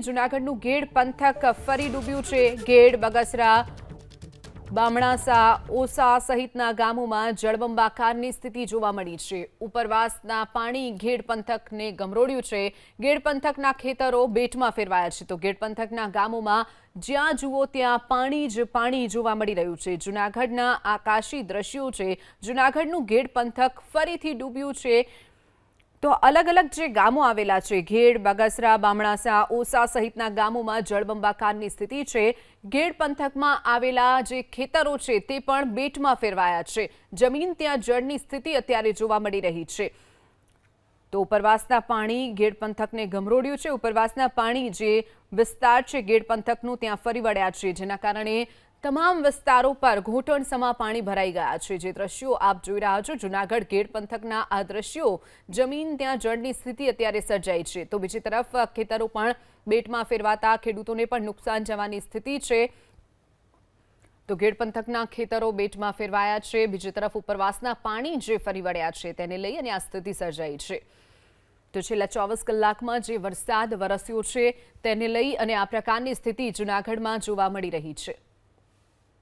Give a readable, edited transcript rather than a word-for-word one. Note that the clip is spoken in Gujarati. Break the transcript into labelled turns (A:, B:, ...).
A: જૂનાગઢનું ગેડ પંથક ફરી ડૂબ્યું છે। ગેડ, બગસરા, બામણાસા, ઓસા સહિતના ગામોમાં જળબંબાકારની સ્થિતિ જોવા મળી છે। ઉપરવાસના પાણી ગેડ પંથકને ગમરોડ્યું છે। ગેડ પંથકના ખેતરો બેટમાં ફેરવાયા છે તો ગેડ પંથકના ગામોમાં જ્યાં જુઓ ત્યાં પાણી જ પાણી જોવા મળી રહ્યું છે। જૂનાગઢના આકાશી દ્રશ્યો છે। જૂનાગઢનું ગેડ પંથક ફરીથી ડૂબ્યું છે। તો અલગ અલગ જે ગામો આવેલા છે ગેડ, બગસરા, બામણાસા, ઓસા સહિતના ગામોમાં જળબંબાકારની સ્થિતિ છે। ગેડ પંથકમાં આવેલા જે ખેતરો છે તે પણ બેટમાં ફેરવાયા છે। જમીન ત્યાં જળની સ્થિતિ અત્યારે જોવા મળી રહી છે। તો ઉપરવાસના પાણી ગેડ પંથકને ગમરોડ્યું છે। ઉપરવાસના પાણી જે વિસ્તાર છે ગેડ પંથકનું ત્યાં ફરી વળ્યા છે, જેના કારણે તમામ વિસ્તારો પર ઘૂંટણસમા પાણી ભરાઈ ગયા છે। જે દ્રશ્યો આપ જોઈ રહ્યા છો જૂનાગઢ ગેડ પંથકના આ દ્રશ્યો, જમીન ત્યાં જળની સ્થિતિ અત્યારે સર્જાઈ છે। તો બીજી તરફ ખેતરો પણ બેટમાં ફેરવાતા ખેડૂતોને પણ નુકસાન જવાની સ્થિતિ છે। તો ગેડ પંથકના ખેતરો બેટમાં ફેરવાયા છે। બીજી તરફ ઉપરવાસના પાણી જે ફરી વળ્યા છે તેને લઈ અને આ સ્થિતિ સર્જાઈ છે। તો છેલ્લા 24 કલાકમાં જે વરસાદ વરસ્યો છે તેને લઈ અને આ પ્રકારની સ્થિતિ જૂનાગઢમાં જોવા મળી રહી છે।